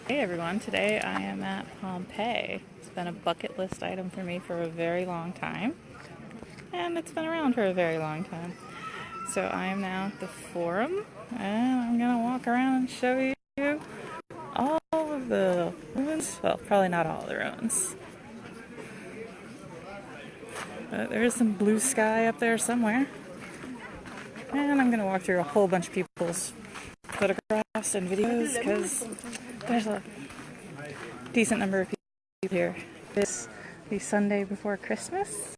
Hey everyone, today I am at Pompeii. It's been a bucket list item for me for a very long time, and it's been around for a very long time. So I am now at the Forum, and I'm gonna walk around and show you all of the ruins. Well, probably not all the ruins. But there is some blue sky up there somewhere. And I'm gonna walk through a whole bunch of people's photographs and videos because there's a decent number of people here. It's the Sunday before Christmas,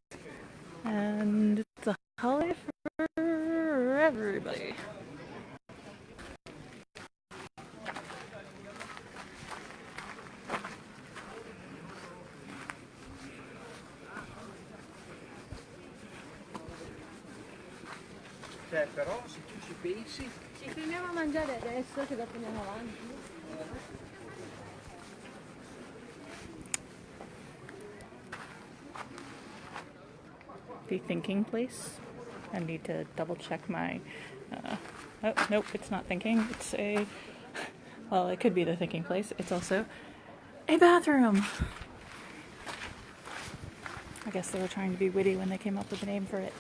and it's a holiday for everybody. Però se tu ci pensi... Ci fermiamo a mangiare adesso che dopo andiamo avanti. The thinking place. I need to double check my... oh, nope, it's not thinking. It's a... Well, it could be the thinking place. It's also a bathroom. I guess they were trying to be witty when they came up with a name for it.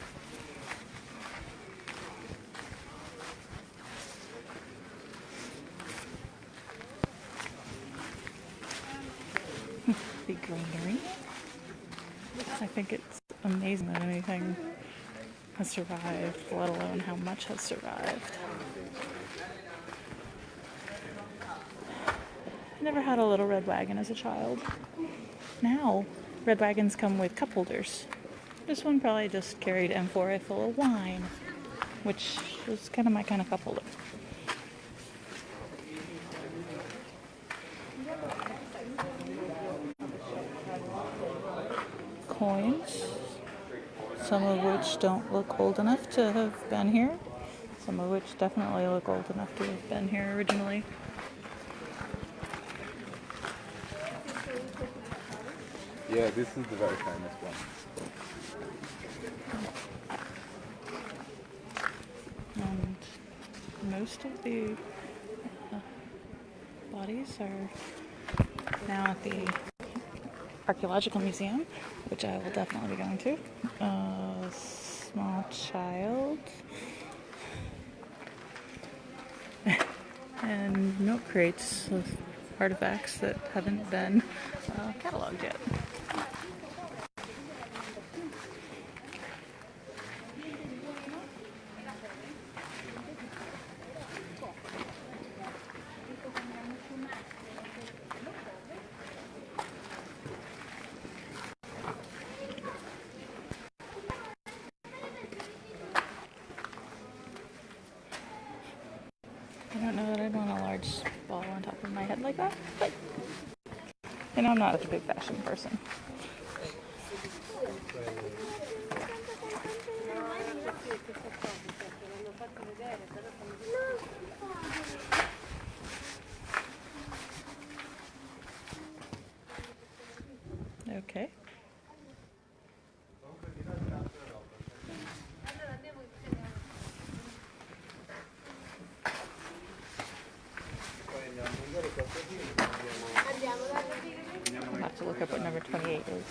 The granary. I think it's amazing that anything has survived, let alone how much has survived. I never had a little red wagon as a child. Now, red wagons come with cup holders. This one probably just carried amphora full of wine, which is kind of my kind of cup holder. Coins, some of which don't look old enough to have been here, some of which definitely look old enough to have been here originally. Yeah, this is the very famous one. And most of the bodies are now at the Archaeological Museum, which I will definitely be going to. A small child. And milk crates with artifacts that haven't been cataloged yet. I don't know that I'd want a large ball on top of my head like that, but you know, I'm not such a big fashion person. Okay. I'll have to look up what number 28 is.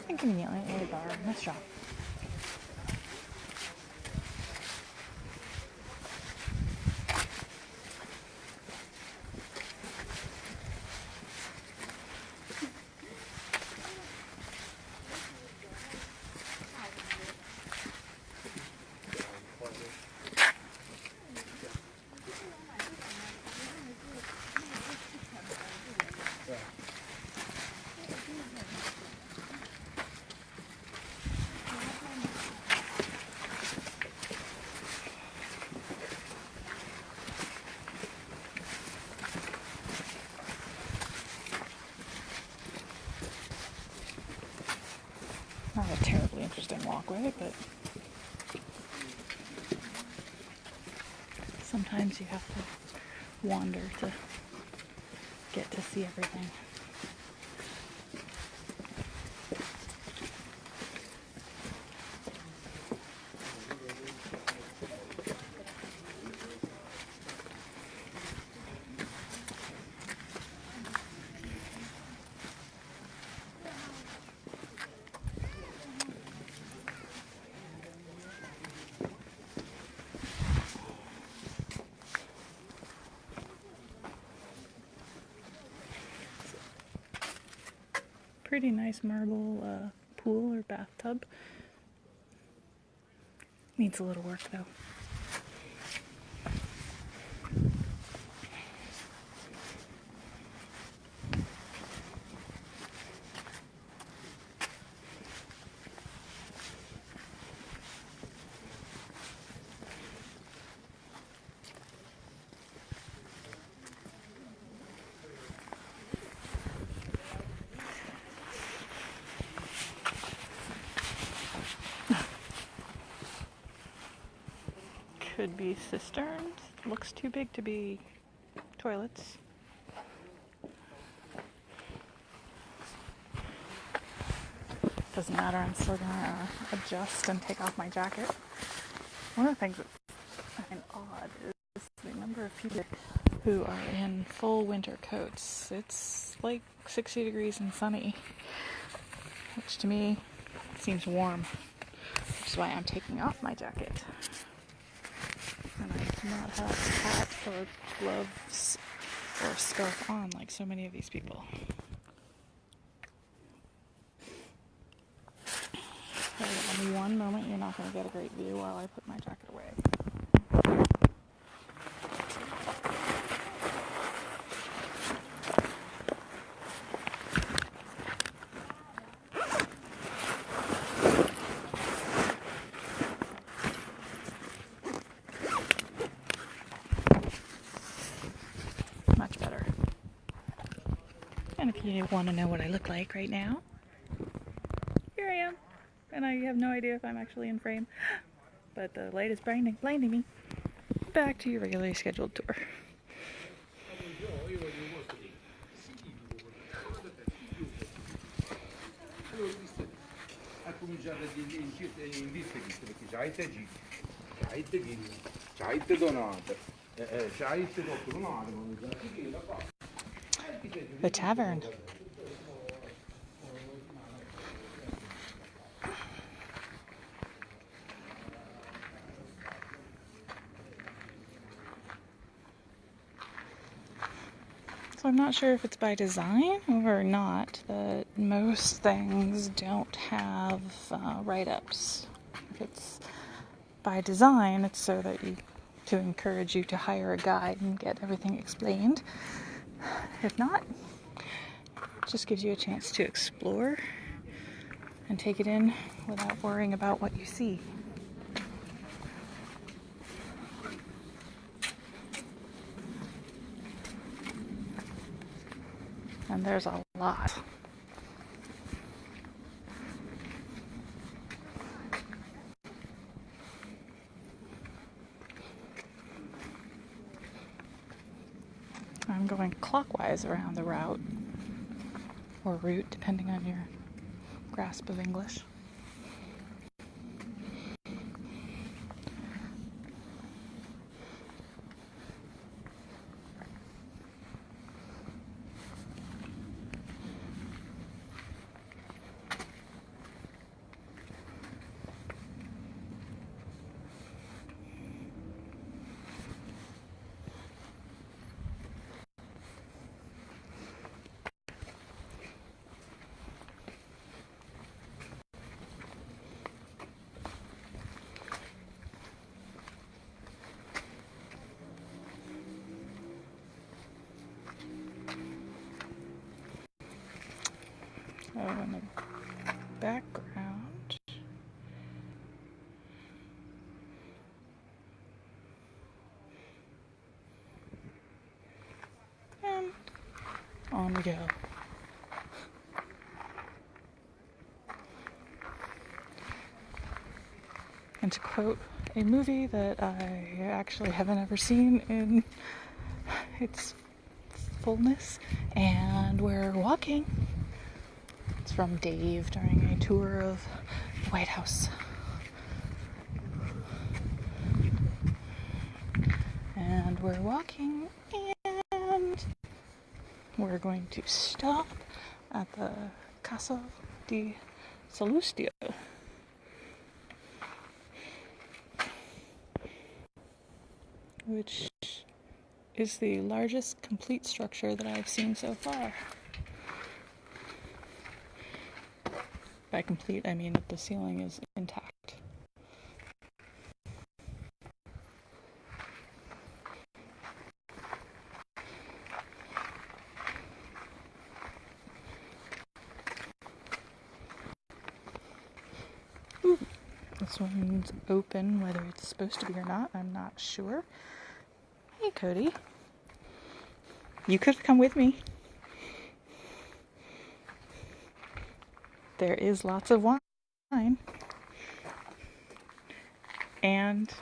Inconveniently, a bar and restaurant. Not a terribly interesting walkway, but Sometimes you have to wander to get to see everything. Pretty nice marble pool or bathtub. Needs a little work though. Could be cisterns. Looks too big to be toilets. Doesn't matter, I'm still gonna adjust and take off my jacket. One of the things that I find odd is the number of people who are in full winter coats. It's like 60 degrees and sunny, which to me seems warm, which is why I'm taking off my jacket. And I do not have a hat or gloves or scarf on like so many of these people. Okay, only one moment, you're not going to get a great view while I put my jacket away. Much better. And if you want to know what I look like right now, here I am. And I have no idea if I'm actually in frame, but the light is blinding me. Back to your regularly scheduled tour. The tavern. So I'm not sure if it's by design or not that most things don't have write-ups. If it's by design, it's so that to encourage you to hire a guide and get everything explained. If not, it just gives you a chance to explore and take it in without worrying about what you see. And there's a lot. I'm going clockwise around the route, or route, depending on your grasp of English. So in the background, and on we go. And to quote a movie that I actually haven't ever seen in its fullness, and we're walking. It's from Dave during a tour of the White House. And we're walking, and we're going to stop at the Casa di Salustio, which is the largest complete structure that I've seen so far. By complete, I mean that the ceiling is intact. Ooh, this one's open, whether it's supposed to be or not, I'm not sure. Hey, Cody. You could have come with me. There is lots of wine. And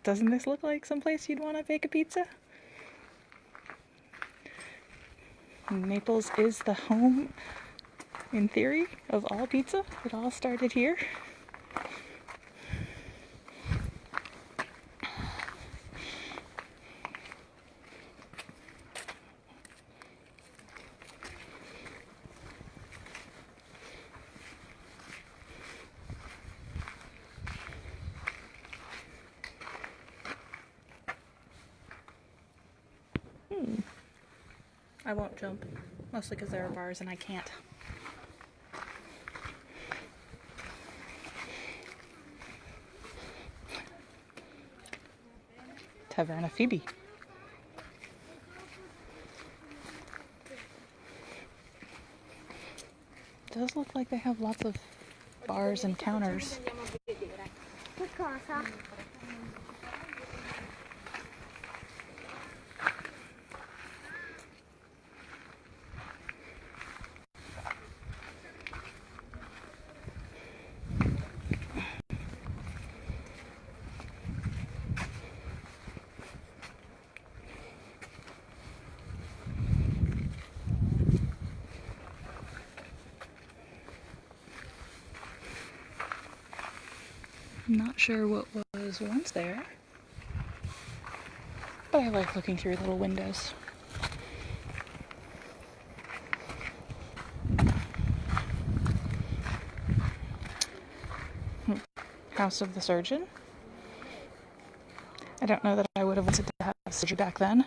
doesn't this look like someplace you'd want to bake a pizza? Naples is the home, in theory, of all pizza. It all started here. I won't jump, mostly because there are bars and I can't. Taverna Phoebe. It does look like they have lots of bars and counters. I'm not sure what was once there, but I like looking through little windows. House of the Surgeon. I don't know that I would have wanted to have surgery back then.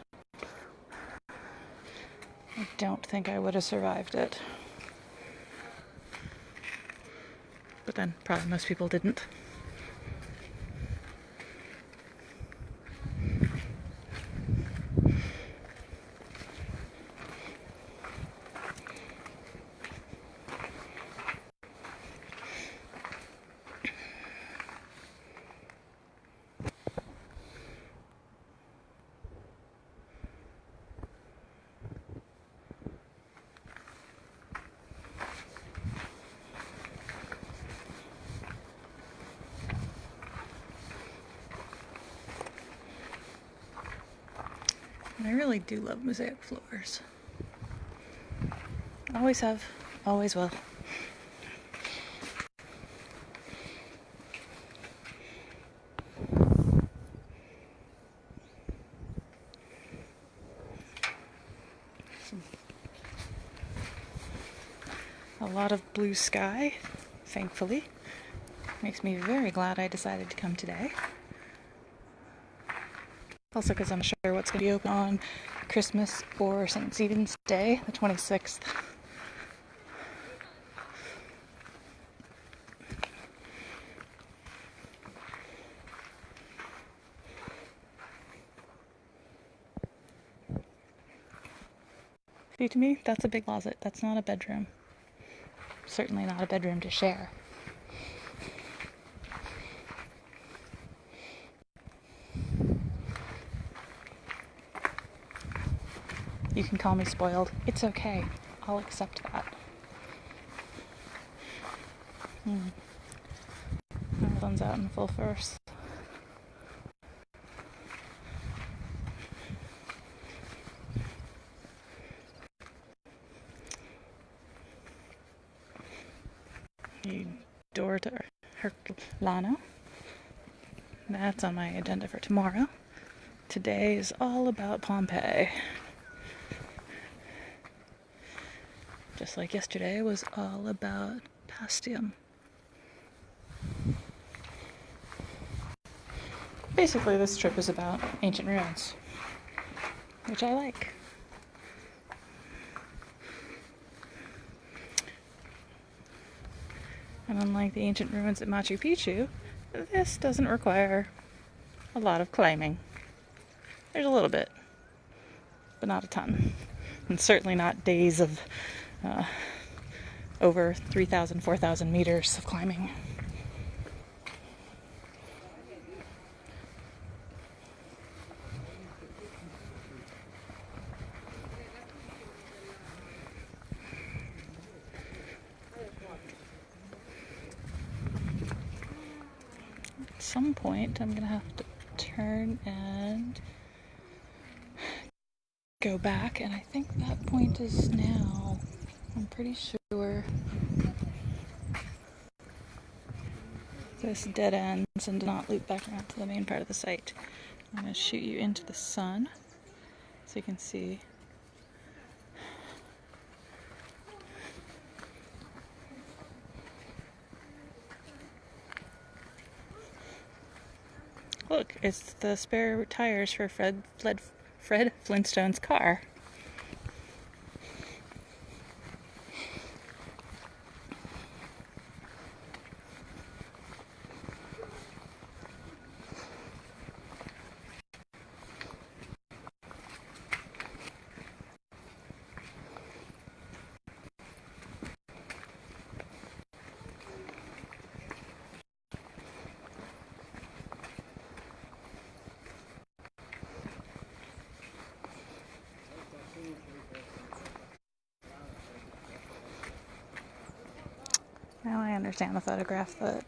I don't think I would have survived it. But then probably most people didn't. I really do love mosaic floors. Always have, always will. A lot of blue sky, thankfully. Makes me very glad I decided to come today. Also because I'm sure what's going to be open on Christmas or St. Stephen's Day, the 26th. See, to me, that's a big closet. That's not a bedroom. Certainly not a bedroom to share. You can call me spoiled. It's okay. I'll accept that. That one's out in full force. door to Herculano. That's on my agenda for tomorrow. Today is all about Pompeii. Just like yesterday was all about Pastium. Basically, this trip is about ancient ruins, which I like. And unlike the ancient ruins at Machu Picchu, this doesn't require a lot of climbing. There's a little bit, but not a ton. And certainly not days of over 3,000, 4,000 meters of climbing. At some point, I'm gonna have to turn and go back, and I think that point is now, I'm pretty sure this dead ends and does not loop back around to the main part of the site. I'm going to shoot you into the sun so you can see. Look, it's the spare tires for Fred Flintstone's car. Now I understand the photograph that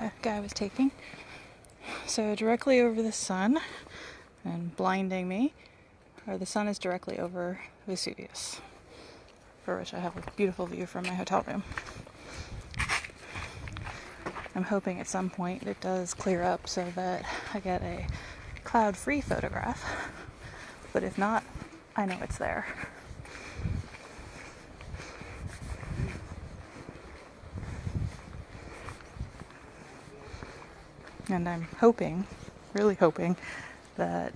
a guy was taking. So directly over the sun and blinding me, or the sun is directly over Vesuvius, for which I have a beautiful view from my hotel room. I'm hoping at some point it does clear up so that I get a cloud-free photograph, but if not, I know it's there. And I'm hoping, really hoping, that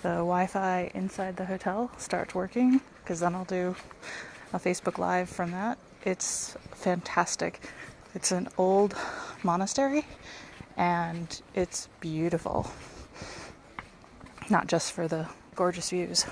the Wi-Fi inside the hotel starts working, because then I'll do a Facebook Live from that. It's fantastic. It's an old monastery, and it's beautiful. Not just for the gorgeous views.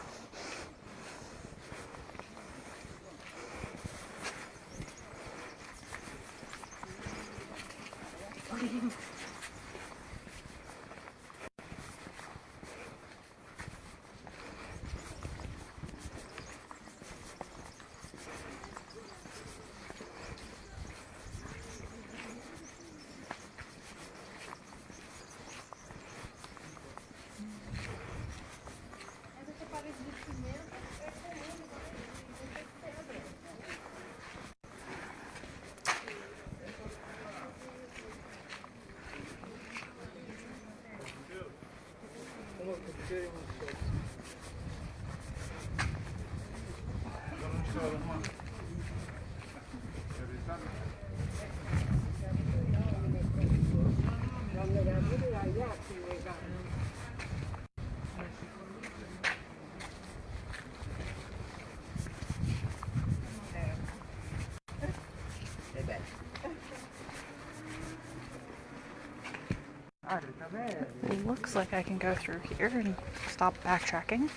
It looks like I can go through here and stop backtracking.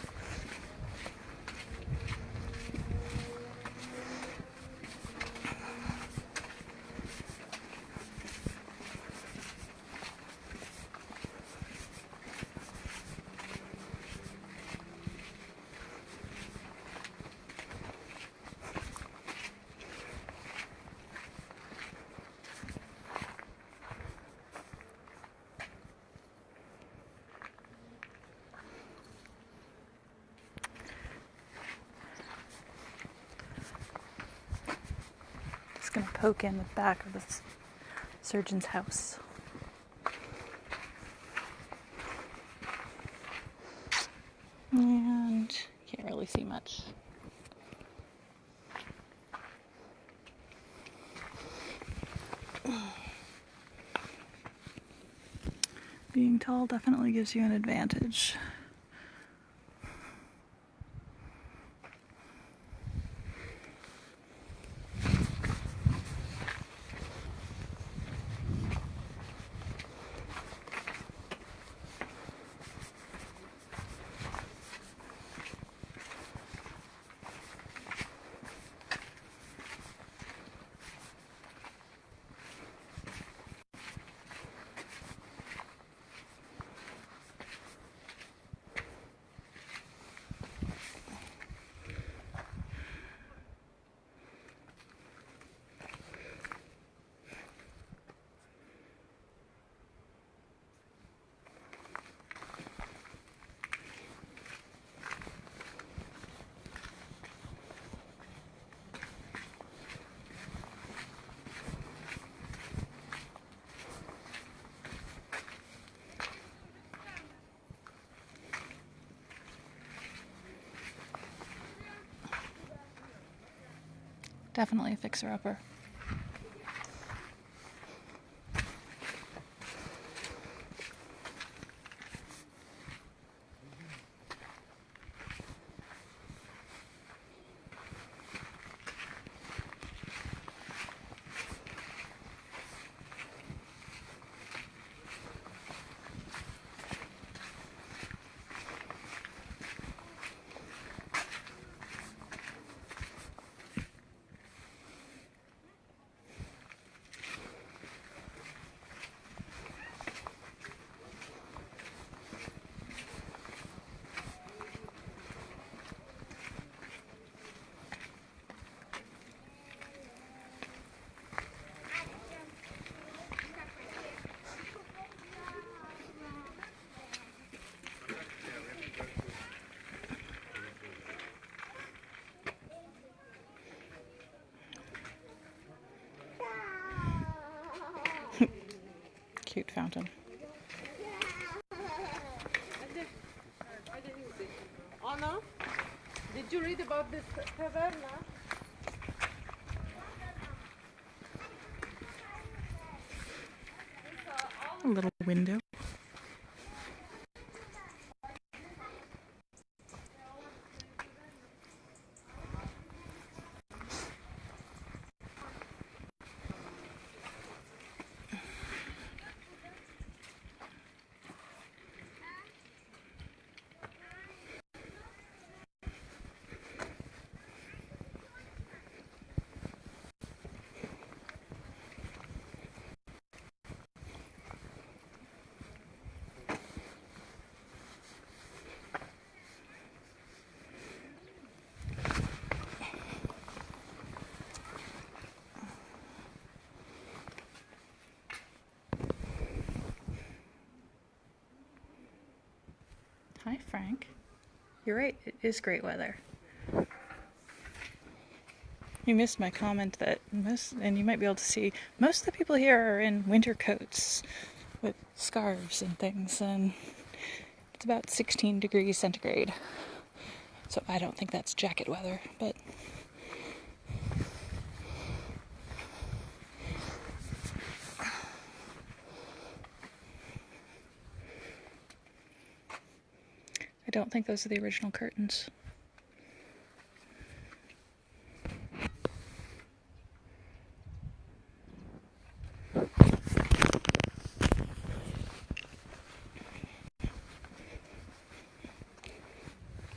Just gonna poke in the back of this surgeon's house. And can't really see much. Being tall definitely gives you an advantage. Definitely a fixer-upper. Cute fountain. Oh no? Did you read about this taverna? A little window. Hi, Frank. You're right, it is great weather. You missed my comment that and you might be able to see, most of the people here are in winter coats with scarves and things, and it's about 16 degrees centigrade. So I don't think that's jacket weather, but I don't think those are the original curtains.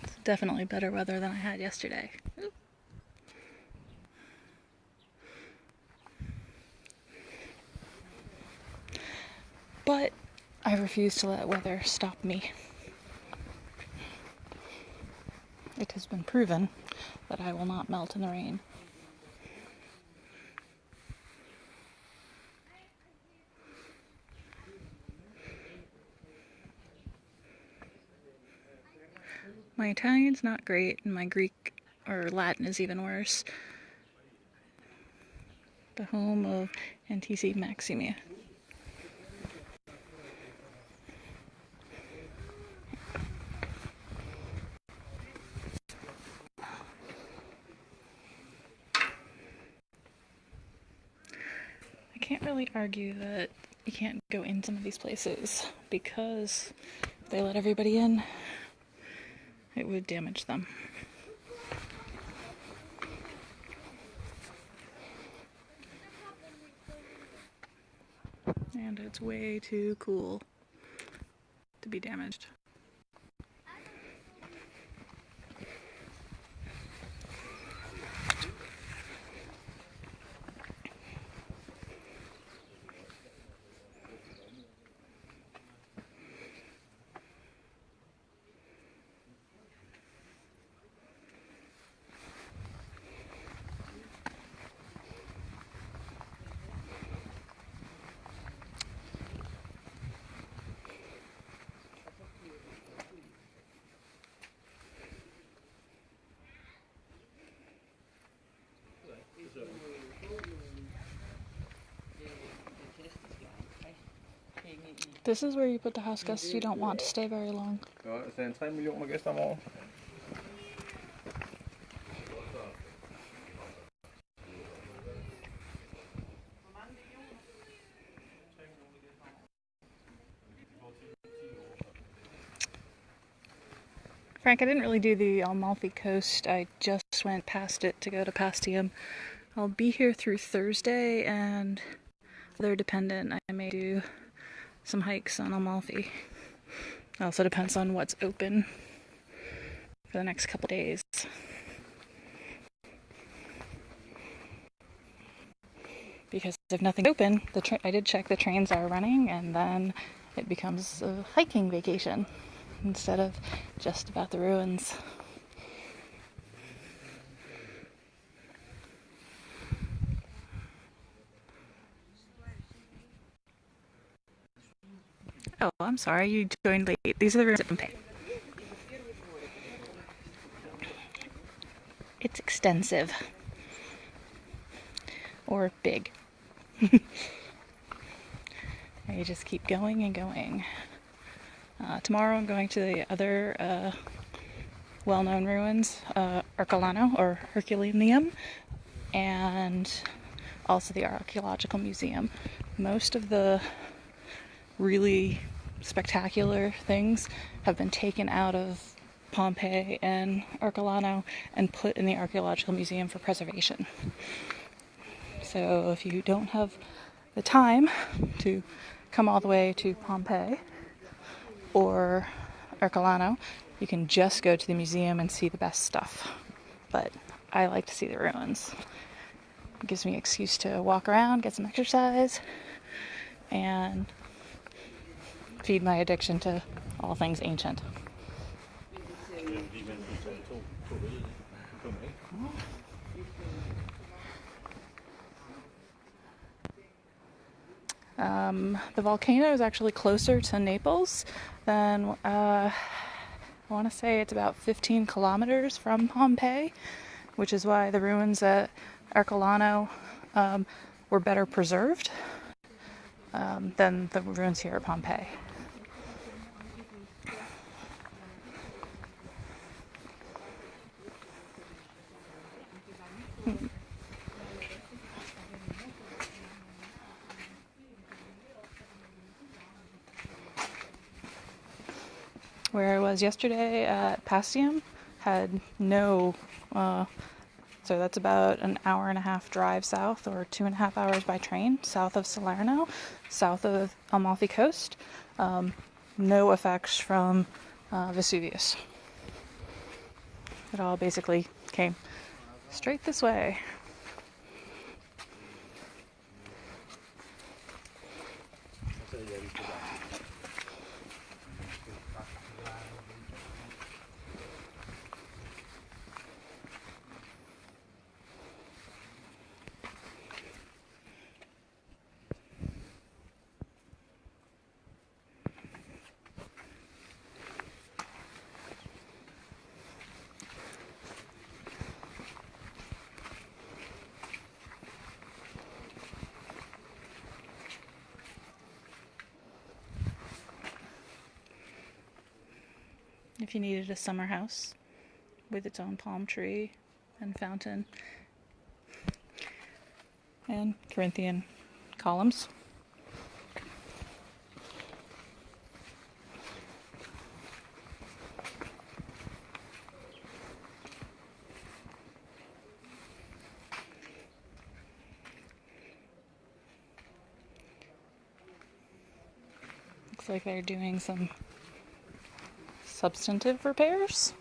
It's definitely better weather than I had yesterday. But I refuse to let weather stop me. It has been proven that I will not melt in the rain. My Italian's not great, and my Greek or Latin is even worse. the home of Antisi Maximia. I can't really argue that you can't go in some of these places because if they let everybody in, it would damage them. And it's way too cool to be damaged. This is where you put the house guests you don't want to stay very long. Ja, det er 3 millioner gæster om året. Frank, I didn't really do the Amalfi Coast. I just went past it to go to Pastium. I'll be here through Thursday, and weather dependent, I may do some hikes on Amalfi. It also depends on what's open for the next couple days. Because if nothing's open, I did check the trains are running, and then it becomes a hiking vacation instead of just about the ruins. Oh, I'm sorry, you joined late. These are the ruins at Pompeii. It's extensive. Or big. You just keep going and going. Tomorrow I'm going to the other well-known ruins, Ercolano or Herculaneum, and also the Archaeological Museum. Most of the really spectacular things have been taken out of Pompeii and Ercolano and put in the Archaeological Museum for preservation. So if you don't have the time to come all the way to Pompeii or Ercolano, you can just go to the museum and see the best stuff. But I like to see the ruins. It gives me an excuse to walk around, get some exercise, and feed my addiction to all things ancient. The volcano is actually closer to Naples than, I want to say it's about 15 kilometers from Pompeii, which is why the ruins at Ercolano were better preserved than the ruins here at Pompeii. Where I was yesterday at Pastium had no, so that's about an hour and a half drive south, or 2.5 hours by train, south of Salerno, south of Amalfi Coast. No effects from Vesuvius. It all basically came straight this way. if you needed a summer house with its own palm tree and fountain and Corinthian columns. Looks like they're doing some substantive repairs.